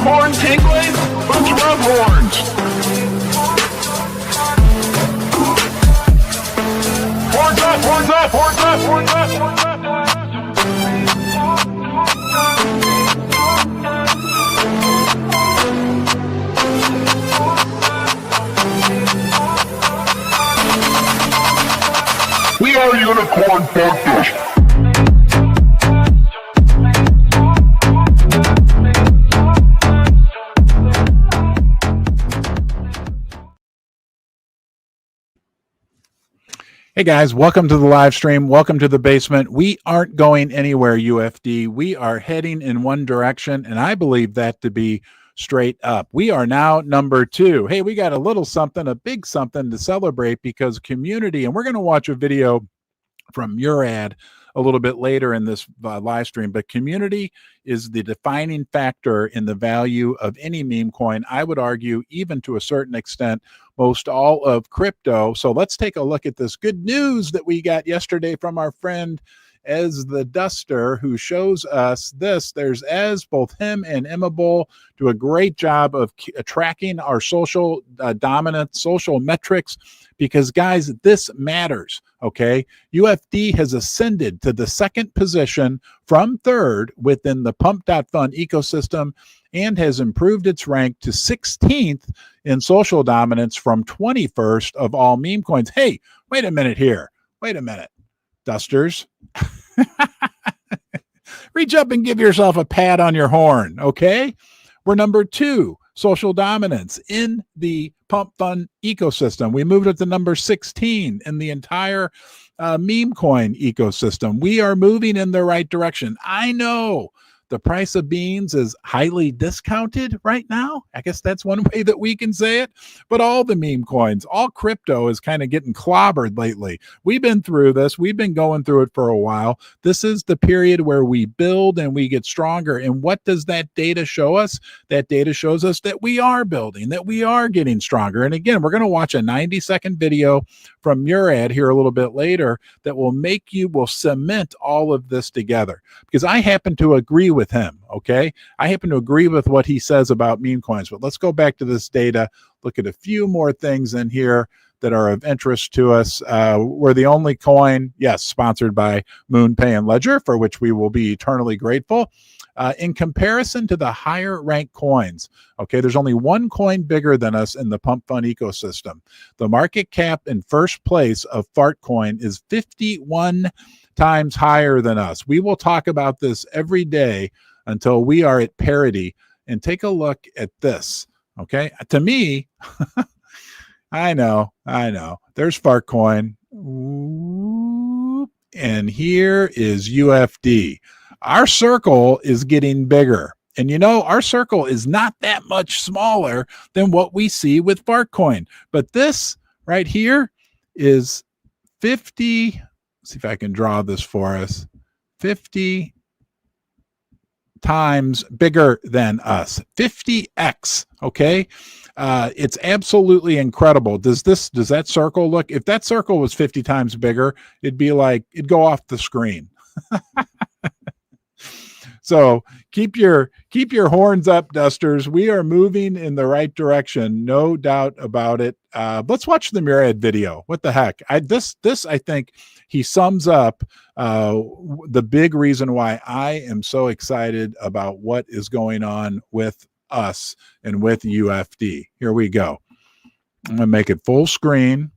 horn tingling? Let's rub horns. Horns up, horns up, horns up, horns up, horns up. We are Unicorn Podcast. Hey guys, welcome to the live stream. Welcome to the basement. We aren't going anywhere, UFD. We are heading in one direction, and I believe that to be straight up. We are now number 2. Hey, we got a little something, a big something to celebrate because community, and we're going to watch a video from Murad a little bit later in this live stream, but community is the defining factor in the value of any meme coin. I would argue even to a certain extent, most all of crypto. So let's take a look at this good news that we got yesterday from our friend Ez the Duster, who shows us this. There's Ez, both him and Immable do a great job of tracking our social dominance, social metrics, because guys, this matters, okay? UFD has ascended to the 2nd position from 3rd within the Pump.Fun ecosystem and has improved its rank to 16th in social dominance from 21st of all meme coins. Hey, wait a minute here. Wait a minute, Dusters. Reach up and give yourself a pat on your horn, okay? We're number 2, social dominance in the Pump Fun ecosystem. We moved it to number 16 in the entire meme coin ecosystem. We are moving in the right direction. I know the price of beans is highly discounted right now. I guess that's one way that we can say it. But all the meme coins, all crypto is kind of getting clobbered lately. We've been through this. We've been going through it for a while. This is the period where we build and we get stronger. And what does that data show us? That data shows us that we are building, that we are getting stronger. And again, we're going to watch a 90-second video from Murad here a little bit later that will cement all of this together, because I happen to agree with him, okay? I happen to agree with what he says about meme coins, but let's go back to this data, look at a few more things in here that are of interest to us. We're the only coin, yes, sponsored by MoonPay and Ledger, for which we will be eternally grateful. In comparison to the higher ranked coins, okay, there's only one coin bigger than us in the Pump Fun ecosystem. The market cap in first place of Fartcoin is 51 times higher than us. We will talk about this every day until we are at parity. And take a look at this, okay? To me, I know. There's Fartcoin. And here is UFD. Our circle is getting bigger. And you know, our circle is not that much smaller than what we see with Fartcoin. But this right here is 50, see if I can draw this for us, 50 times bigger than us, 50x, okay? It's absolutely incredible. Does that circle look, if that circle was 50 times bigger, it'd be like, it'd go off the screen. So keep your horns up, Dusters. We are moving in the right direction, no doubt about it. Let's watch the Murad video. What the heck? This I think he sums up the big reason why I am so excited about what is going on with us and with UFD. Here we go. I'm gonna make it full screen.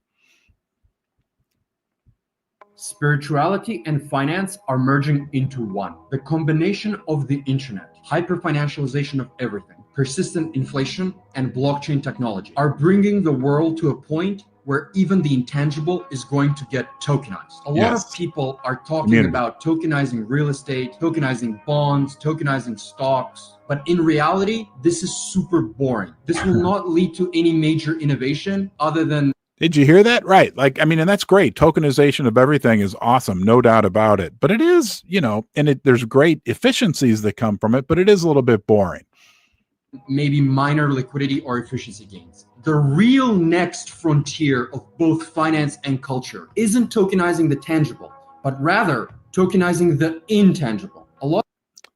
Spirituality and finance are merging into one. The combination of the internet, hyper-financialization of everything, persistent inflation, and blockchain technology are bringing the world to a point where even the intangible is going to get tokenized. A lot of people are talking about tokenizing real estate, tokenizing bonds, tokenizing stocks. But in reality, this is super boring. This will not lead to any major innovation other than... Did you hear that? Right. Like, I mean, and that's great. Tokenization of everything is awesome. No doubt about it. But it is, you know, and there's great efficiencies that come from it, but it is a little bit boring. Maybe minor liquidity or efficiency gains. The real next frontier of both finance and culture isn't tokenizing the tangible, but rather tokenizing the intangible.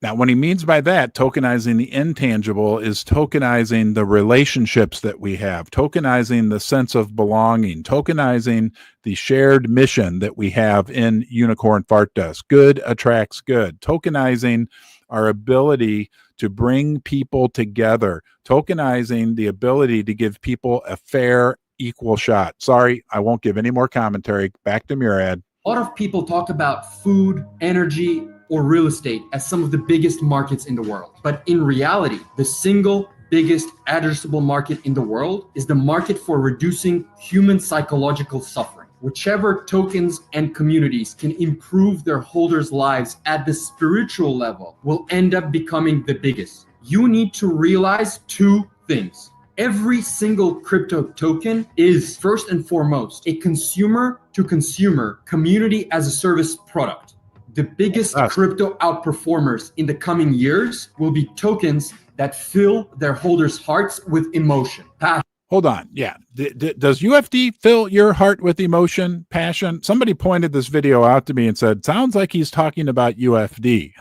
Now, what he means by that, tokenizing the intangible, is tokenizing the relationships that we have, tokenizing the sense of belonging, tokenizing the shared mission that we have in Unicorn Fart Dust. Good attracts good. Tokenizing our ability to bring people together, tokenizing the ability to give people a fair, equal shot. Sorry, I won't give any more commentary. Back to Murad. A lot of people talk about food, energy, or real estate as some of the biggest markets in the world. But in reality, the single biggest addressable market in the world is the market for reducing human psychological suffering. Whichever tokens and communities can improve their holders' lives at the spiritual level will end up becoming the biggest. You need to realize two things. Every single crypto token is first and foremost a consumer to consumer community as a service product. The biggest crypto outperformers in the coming years will be tokens that fill their holders' hearts with emotion, passion. Hold on. Yeah. Does UFD fill your heart with emotion, passion? Somebody pointed this video out to me and said, sounds like he's talking about UFD.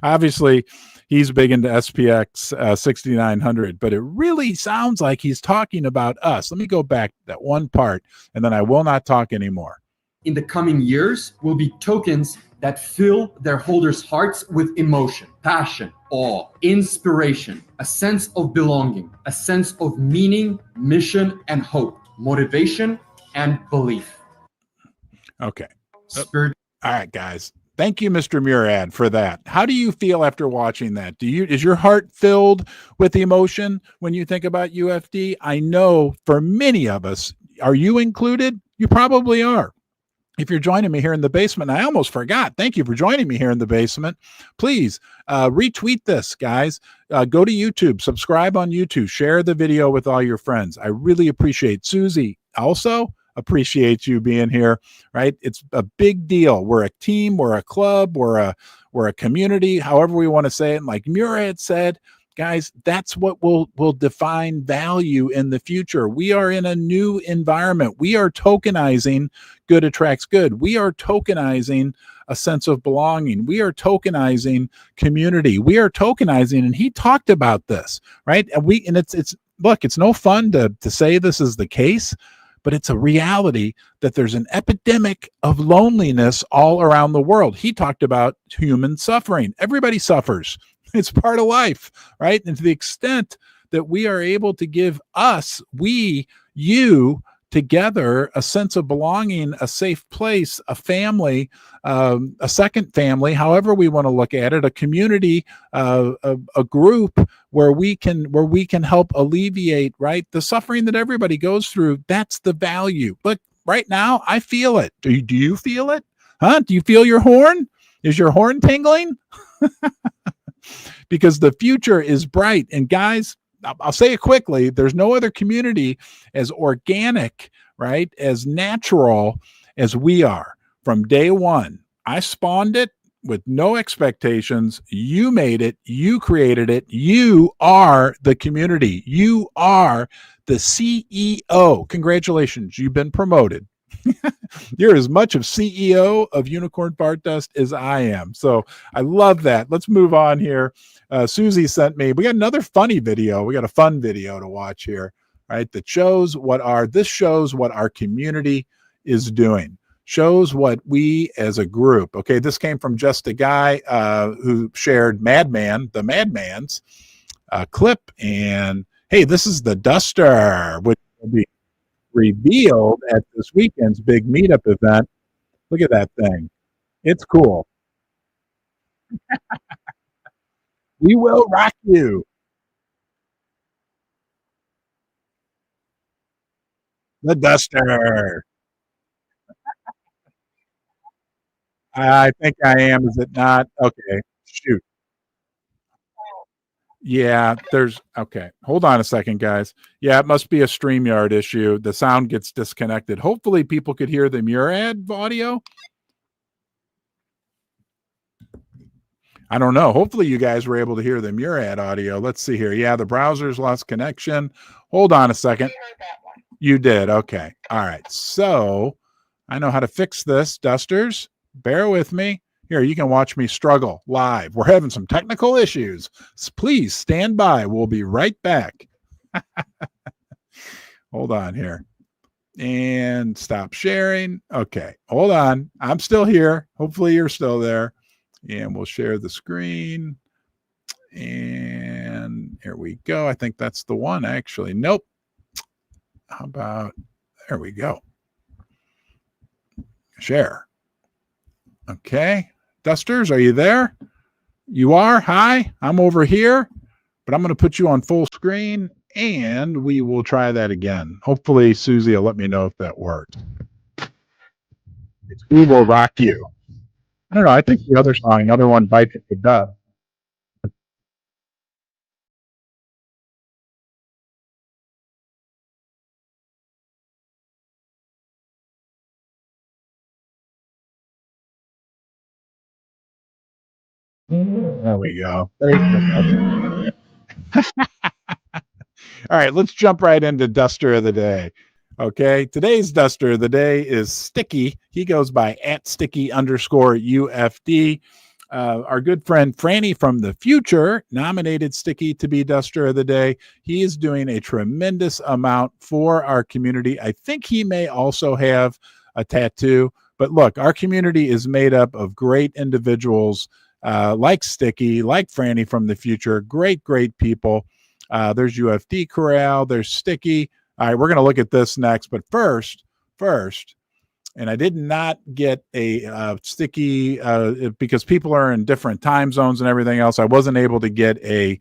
Obviously, he's big into SPX 6900, but it really sounds like he's talking about us. Let me go back that one part, and then I will not talk anymore. In the coming years will be tokens that fill their holders' hearts with emotion, passion, awe, inspiration, a sense of belonging, a sense of meaning, mission, and hope, motivation, and belief. Okay. Spirit. All right, guys. Thank you, Mr. Murad, for that. How do you feel after watching that? Is your heart filled with emotion when you think about UFD? I know for many of us, are you included? You probably are. If you're joining me here in the basement, I almost forgot. Thank you for joining me here in the basement. Please retweet this, guys. Go to YouTube, subscribe on YouTube, share the video with all your friends. I really appreciate Susie. Also, appreciate you being here, right? It's a big deal. We're a team, we're a club, we're a community, however we want to say it. And like Murad said, guys, that's what will define value in the future. We are in a new environment. We are tokenizing good attracts good. We are tokenizing a sense of belonging. We are tokenizing community. We are tokenizing, and he talked about this, right? And it's look, it's no fun to say this is the case, but it's a reality that there's an epidemic of loneliness all around the world. He talked about human suffering. Everybody suffers. It's part of life, right? And to the extent that we are able to give you together a sense of belonging, a safe place, a family, a second family, however we want to look at it, a community, a group where we can help alleviate, right, the suffering that everybody goes through. That's the value. But right now, I feel it. Do you feel it? Huh? Do you feel your horn? Is your horn tingling? Because the future is bright. And guys, I'll say it quickly. There's no other community as organic, right, as natural as we are. From day one, I spawned it with no expectations. You made it. You created it. You are the community. You are the CEO. Congratulations. You've been promoted. You're as much of CEO of Unicorn Fart Dust as I am. So I love that. Let's move on here. Susie sent me, we got another funny video. We got a fun video to watch here, right? That shows what our community is doing. Shows what we as a group, okay, this came from just a guy who shared the Madman's clip. And hey, this is the Duster, which will be revealed at this weekend's big meetup event. Look at that thing. It's cool. We will rock you. The Duster. I think I am. Is it not? Okay. Shoot. Yeah, okay. Hold on a second, guys. Yeah, it must be a StreamYard issue. The sound gets disconnected. Hopefully people could hear the Murad audio. I don't know. Hopefully you guys were able to hear the Murad audio. Let's see here. Yeah, the browser's lost connection. Hold on a second. You did. Okay. All right. So I know how to fix this. Dusters, bear with me. Here, you can watch me struggle live. We're having some technical issues. Please stand by. We'll be right back. Hold on here. And stop sharing. Okay, hold on. I'm still here. Hopefully you're still there. And we'll share the screen. And here we go. I think that's the one, actually. Nope. How about, there we go. Share. Okay. Dusters, are you there? You are? Hi, I'm over here, but I'm going to put you on full screen and we will try that again. Hopefully Susie will let me know if that works. It's We Will Rock You. I don't know. I think the other song, another one bites at the dust. There we go. All right, let's jump right into Duster of the Day. Okay, today's Duster of the Day is Sticky. He goes by @Sticky_UFD. Our good friend Franny from the future nominated Sticky to be Duster of the Day. He is doing a tremendous amount for our community. I think he may also have a tattoo. But look, our community is made up of great individuals like Sticky, like Franny from the future. Great, great people. There's UFD Corral. There's Sticky. All right, we're going to look at this next. But first, and I did not get a Sticky because people are in different time zones and everything else. I wasn't able to get a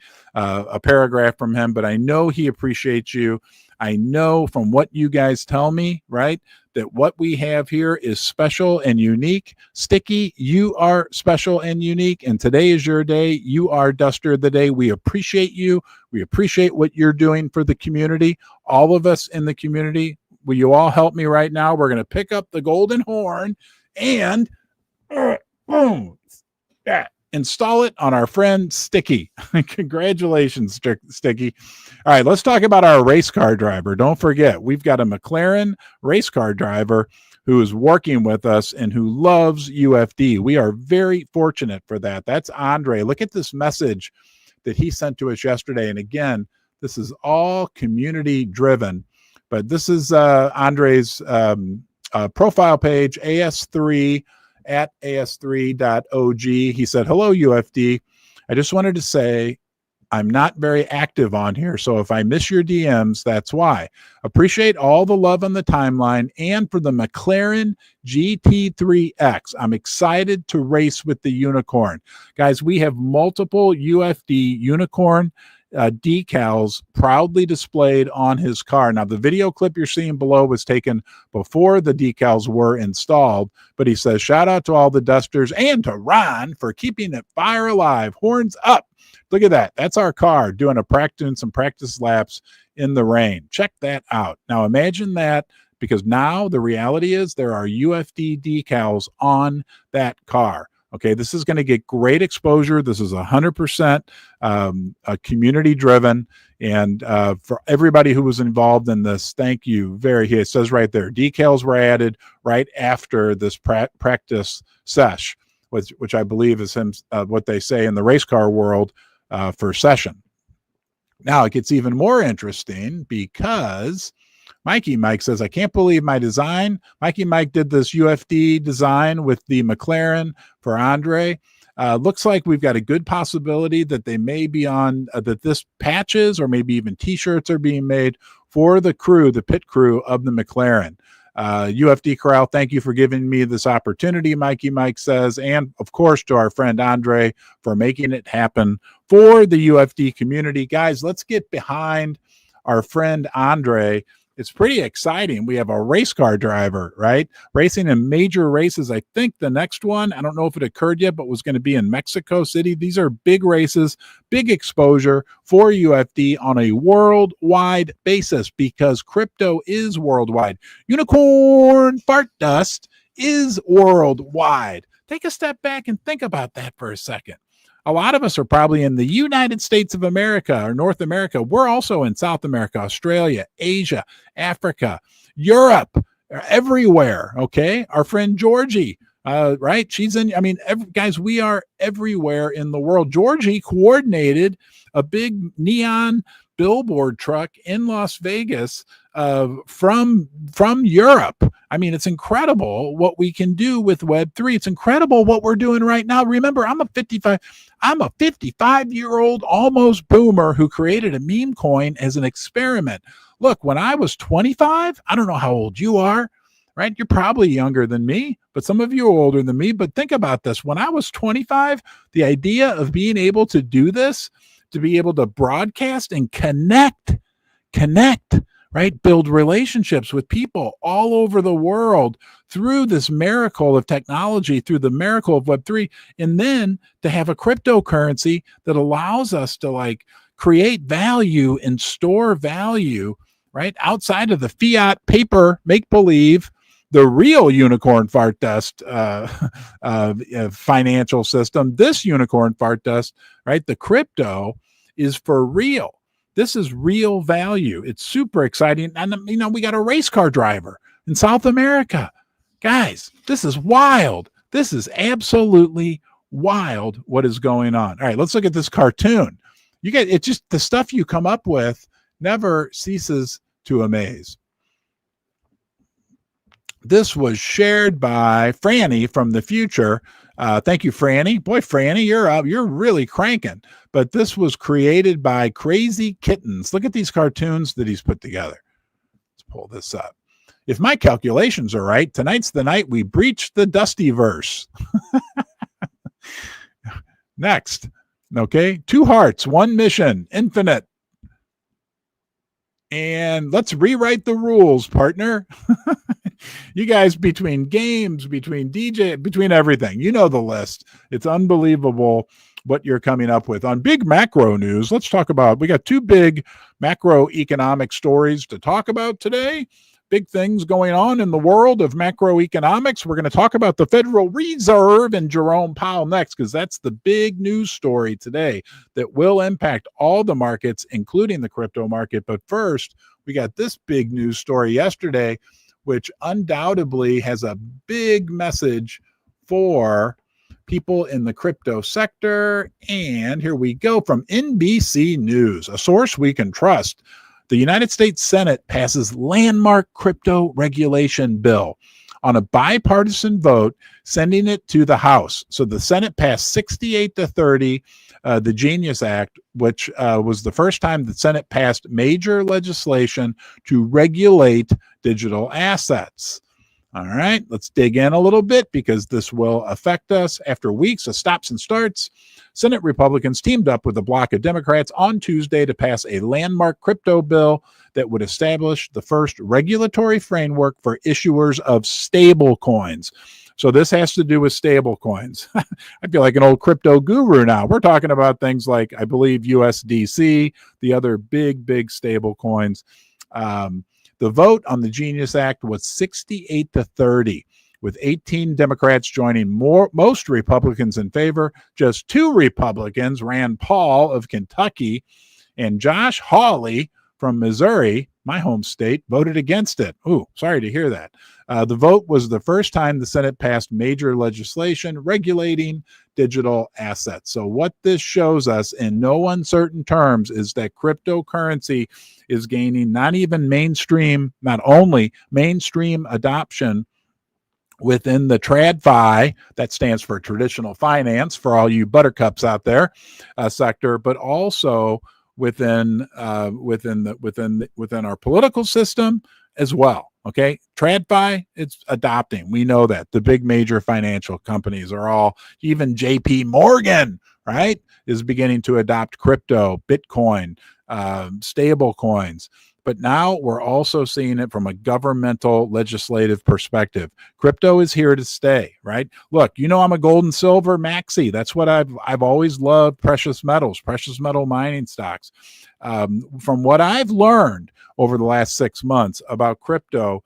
paragraph from him, but I know he appreciates you. I know from what you guys tell me, right, that what we have here is special and unique. Sticky, you are special and unique, and today is your day. You are Duster of the Day. We appreciate you. We appreciate what you're doing for the community. All of us in the community, will you all help me right now? We're going to pick up the golden horn and boom, install it on our friend Sticky. Congratulations, Sticky. All right, let's talk about our race car driver. Don't forget, we've got a McLaren race car driver who is working with us and who loves UFD. We are very fortunate for that. That's Andre. Look at this message that he sent to us yesterday. And again, this is all community driven, but this is Andre's profile page, AS3 at as3.og. He said, hello, UFD. I just wanted to say I'm not very active on here, so if I miss your DMs, that's why. Appreciate all the love on the timeline and for the McLaren GT3X. I'm excited to race with the unicorn. Guys, we have multiple UFD unicorn decals proudly displayed on his car. Now, the video clip you're seeing below was taken before the decals were installed, but he says, shout out to all the Dusters and to Ron for keeping it fire alive. Horns up. Look at that. That's our car doing some practice laps in the rain. Check that out. Now, imagine that, because now the reality is there are UFD decals on that car. Okay, this is going to get great exposure. This is 100% community driven. And for everybody who was involved in this, thank you. It says right there, decals were added right after this practice sesh, which I believe is what they say in the race car world for session. Now it gets even more interesting because Mikey Mike says, I can't believe my design. Mikey Mike did this UFD design with the McLaren for Andre. Looks like we've got a good possibility that they may be on, that this patches or maybe even t-shirts are being made for the crew, the pit crew of the McLaren. UFD Corral, thank you for giving me this opportunity, Mikey Mike says, and of course to our friend Andre for making it happen for the UFD community. Guys, let's get behind our friend Andre. It's pretty exciting. We have a race car driver, right? Racing in major races. I think the next one, I don't know if it occurred yet, but was going to be in Mexico City. These are big races, big exposure for UFD on a worldwide basis because crypto is worldwide. Unicorn fart dust is worldwide. Take a step back and think about that for a second. A lot of us are probably in the United States of America or North America. We're also in South America, Australia, Asia, Africa, Europe, everywhere. Okay. Our friend Georgie, right? She's in, I mean, guys, we are everywhere in the world. Georgie coordinated a big neon billboard truck in Las Vegas from Europe. I mean, it's incredible what we can do with Web3. It's incredible what we're doing right now. Remember, I'm a 55-year-old almost boomer who created a meme coin as an experiment. Look, when I was 25, I don't know how old you are, right? You're probably younger than me, but some of you are older than me. But think about this. When I was 25, the idea of being able to do this, to be able to broadcast and connect, right? Build relationships with people all over the world through this miracle of technology, through the miracle of Web3, and then to have a cryptocurrency that allows us to like create value and store value, right? Outside of the fiat paper make-believe, the real unicorn fart dust financial system, this unicorn fart dust, right? The crypto is for real. This is real value. It's super exciting. And, you know, we got a race car driver in South America. Guys, this is wild. This is absolutely wild what is going on. All right, let's look at this cartoon. You get it's just the stuff you come up with never ceases to amaze. This was shared by Franny from the future. Thank you, Franny. Boy, Franny, you're up. You're really cranking. But this was created by Crazy Kittens. Look at these cartoons that he's put together. Let's pull this up. If my calculations are right, tonight's the night we breach the Dusty verse. Next. Okay. 2 hearts, 1 mission, infinite. And let's rewrite the rules, partner. You guys, between games, between DJ, between everything, you know the list. It's unbelievable what you're coming up with. On big macro news, let's talk about, we got 2 big macroeconomic stories to talk about today. Big things going on in the world of macroeconomics. We're going to talk about the Federal Reserve and Jerome Powell next, because that's the big news story today that will impact all the markets, including the crypto market. But first, we got this big news story yesterday, which undoubtedly has a big message for people in the crypto sector. And here we go from NBC News, a source we can trust. The United States Senate passes landmark crypto regulation bill on a bipartisan vote, sending it to the House. So the Senate passed 68-30, the Genius Act, which was the first time the Senate passed major legislation to regulate digital assets. All right, let's dig in a little bit because this will affect us. After weeks of stops and starts, Senate Republicans teamed up with a bloc of Democrats on Tuesday to pass a landmark crypto bill that would establish the first regulatory framework for issuers of stable coins. So this has to do with stable coins. I feel like an old crypto guru now. We're talking about things like, I believe, USDC, the other big stable coins. The vote on the Genius Act was 68-30, with 18 Democrats joining most Republicans in favor. Just 2 Republicans, Rand Paul of Kentucky and Josh Hawley from Missouri, my home state, voted against it. Ooh, sorry to hear that. The vote was the first time the Senate passed major legislation regulating digital assets. So what this shows us in no uncertain terms is that cryptocurrency is gaining not only mainstream adoption within the TradFi, that stands for traditional finance for all you buttercups out there, sector, but also within our political system as well. Okay, TradFi, it's adopting. We know that the big major financial companies are all, even JP Morgan, right, is beginning to adopt crypto, Bitcoin, stable coins. But now we're also seeing it from a governmental legislative perspective. Crypto is here to stay, right? Look, you know I'm a gold and silver maxi. That's what I've always loved, precious metals, precious metal mining stocks. From what I've learned over the last 6 months about crypto,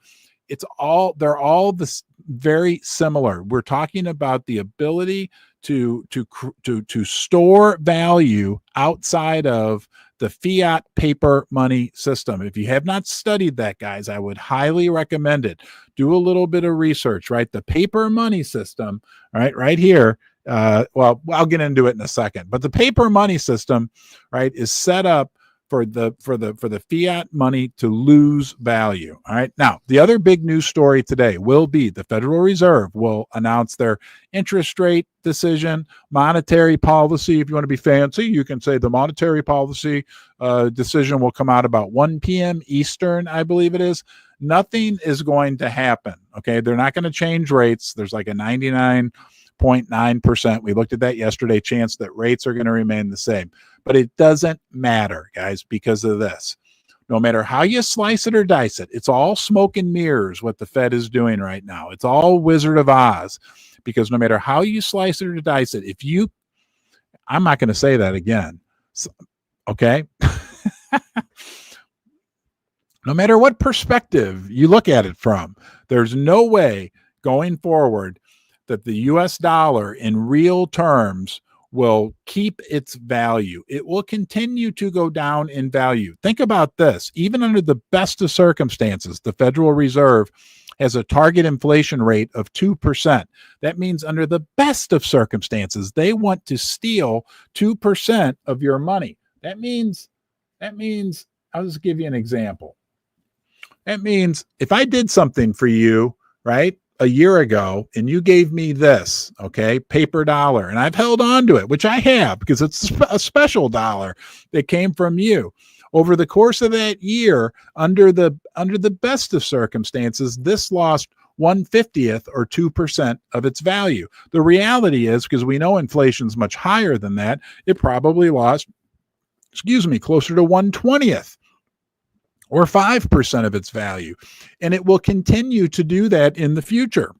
they're all this very similar. We're talking about the ability to store value outside of the fiat paper money system. If you have not studied that, guys, I would highly recommend it. Do a little bit of research, right? The paper money system, right here. Well, I'll get into it in a second, but the paper money system, right, is set up for the fiat money to lose value. All right. Now, the other big news story today will be the Federal Reserve will announce their interest rate decision, monetary policy. If you want to be fancy, you can say the monetary policy decision will come out about 1 p.m. Eastern, I believe it is. Nothing is going to happen. Okay. They're not going to change rates. There's like a 99.9%. We looked at that yesterday, chance that rates are going to remain the same. But it doesn't matter, guys, because of this. No matter how you slice it or dice it, it's all smoke and mirrors what the Fed is doing right now. It's all Wizard of Oz, because no matter how you slice it or dice it, I'm not going to say that again. Okay? No matter what perspective you look at it from, there's no way going forward that the US dollar in real terms will keep its value. It will continue to go down in value. Think about this. Even under the best of circumstances, the Federal Reserve has a target inflation rate of 2%. That means under the best of circumstances, they want to steal 2% of your money. That means, I'll just give you an example. That means if I did something for you, right, a year ago, and you gave me this, okay, paper dollar, and I've held on to it, which I have because it's a special dollar that came from you. Over the course of that year, under the best of circumstances, this lost 1/50th or 2% of its value. The reality is, because we know inflation's much higher than that, it probably lost, closer to 1/20th. Or 5% of its value. And it will continue to do that in the future.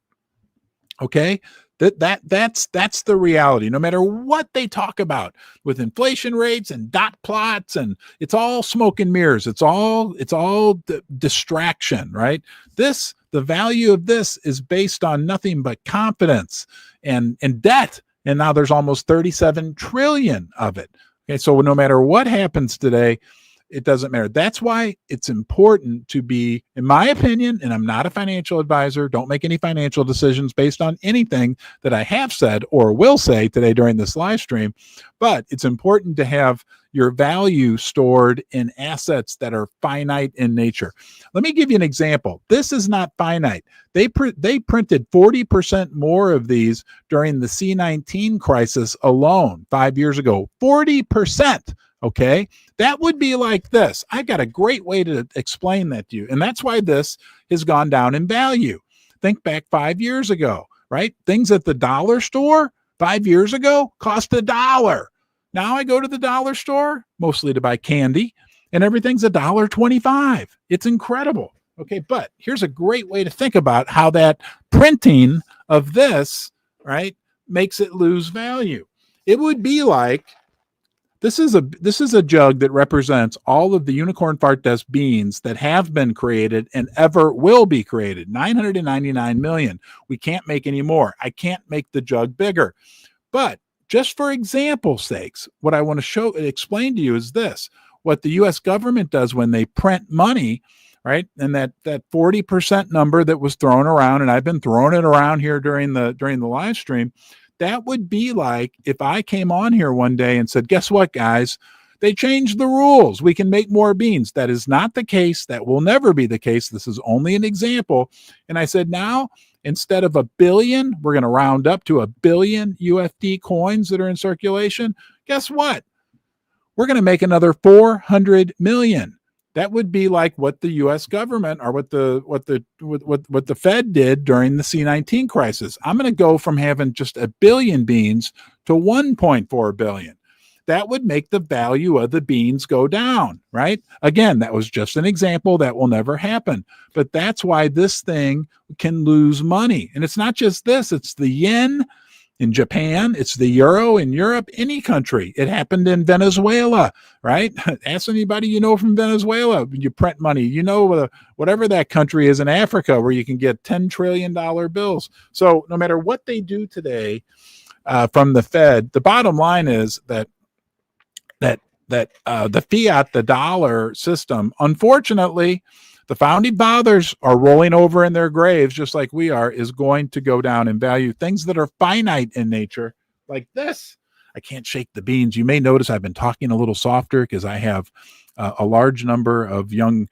Okay? That's the reality. No matter what they talk about with inflation rates and dot plots, and it's all smoke and mirrors. It's all distraction, right? The value of this is based on nothing but confidence and debt. And now there's almost 37 trillion of it. Okay, so no matter what happens today, it doesn't matter. That's why it's important to be, in my opinion, and I'm not a financial advisor, don't make any financial decisions based on anything that I have said or will say today during this live stream, but it's important to have your value stored in assets that are finite in nature. Let me give you an example. This is not finite. They printed 40% more of these during the C-19 crisis alone 5 years ago. 40%. Okay, that would be like this. I got a great way to explain that to you. And that's why this has gone down in value. Think back 5 years ago, right? Things at the dollar store 5 years ago cost $1. Now I go to the dollar store mostly to buy candy, and everything's $1.25. It's incredible. Okay, but here's a great way to think about how that printing of this, right, makes it lose value. It would be like, this is a jug that represents all of the unicorn fart dust beans that have been created and ever will be created. 999 million. We can't make any more. I can't make the jug bigger. But just for example's sakes, what I want to explain to you is this. What the U.S. government does when they print money, right? And that 40% number that was thrown around, and I've been throwing it around here during the live stream. That would be like if I came on here one day and said, guess what, guys? They changed the rules. We can make more beans. That is not the case. That will never be the case. This is only an example. And I said, now, instead of 1 billion, we're going to round up to 1 billion UFD coins that are in circulation. Guess what? We're going to make another 400 million. That would be like what the U.S. government or what the Fed did during the C-19 crisis. I'm going to go from having just 1 billion beans to 1.4 billion. That would make the value of the beans go down, right? Again, that was just an example. That will never happen. But that's why this thing can lose money. And it's not just this. It's the yen in Japan. It's the euro in Europe, any country. It happened in Venezuela, right? Ask anybody you know from Venezuela. You print money. You know, whatever that country is in Africa where you can get $10 trillion bills. So no matter what they do today, from the Fed. The bottom line is that the fiat, the dollar system, unfortunately, the founding fathers are rolling over in their graves, just like we are, is going to go down in value. Things that are finite in nature, like this. I can't shake the beans. You may notice I've been talking a little softer because I have a large number of young,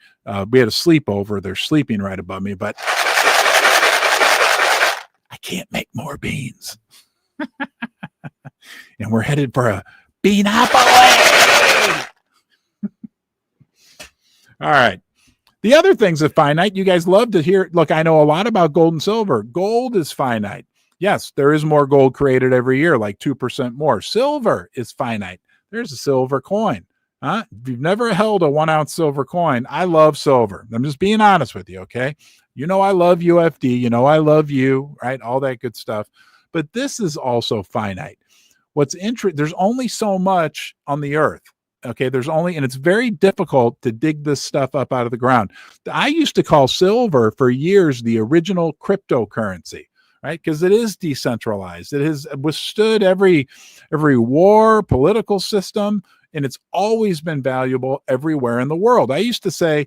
we had a sleepover. They're sleeping right above me, but I can't make more beans. And we're headed for a beanopoly. All right. The other things that finite, you guys love to hear. Look, I know a lot about gold and silver. Gold is finite. Yes, there is more gold created every year, like 2% more. Silver is finite. There's a silver coin. If you've never held a 1 ounce silver coin, I love silver. I'm just being honest with you, okay? You know I love UFD. You know I love you, right? All that good stuff. But this is also finite. What's interesting, there's only so much on the earth. Okay, there's only, and it's very difficult to dig this stuff up out of the ground. I used to call silver for years the original cryptocurrency, right? Because it is decentralized. It has withstood every war, political system, and it's always been valuable everywhere in the world. I used to say,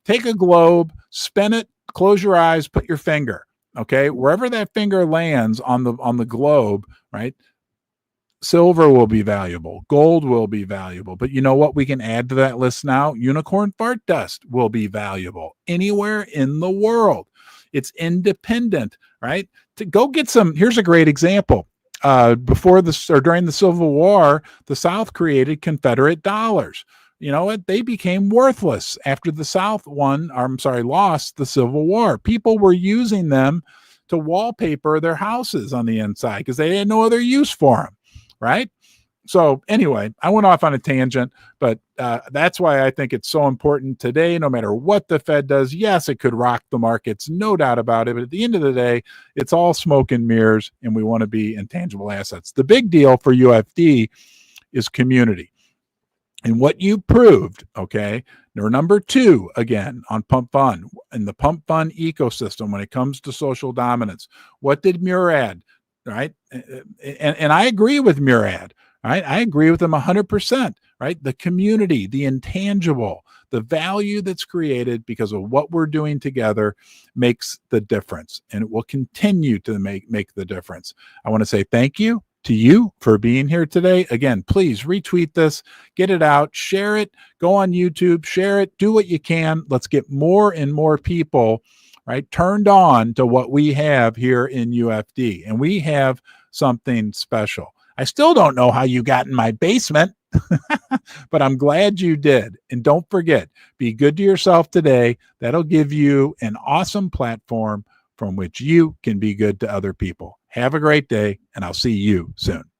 take a globe, spin it, close your eyes, put your finger, okay? Wherever that finger lands on the globe, right? Silver will be valuable. Gold will be valuable. But you know what we can add to that list now? Unicorn fart dust will be valuable anywhere in the world. It's independent, right? To go get some, here's a great example. Before this, or during the Civil War, the South created Confederate dollars. You know what? They became worthless after the South lost the Civil War. People were using them to wallpaper their houses on the inside because they had no other use for them. Right? So anyway, I went off on a tangent, but that's why I think it's so important today, no matter what the Fed does. Yes, it could rock the markets, no doubt about it. But at the end of the day, it's all smoke and mirrors, and we want to be intangible assets. The big deal for UFD is community. And what you proved, okay, or number 2, again, on Pump Fund, in the Pump Fund ecosystem, when it comes to social dominance, what did Murad, right? And I agree with Murad, right? I agree with him 100%, right? The community, the intangible, the value that's created because of what we're doing together makes the difference, and it will continue to make the difference. I want to say thank you to you for being here today. Again, please retweet this, get it out, share it, go on YouTube, share it, do what you can. Let's get more and more people, right, turned on to what we have here in UFD. And we have something special. I still don't know how you got in my basement, but I'm glad you did. And don't forget, be good to yourself today. That'll give you an awesome platform from which you can be good to other people. Have a great day, and I'll see you soon.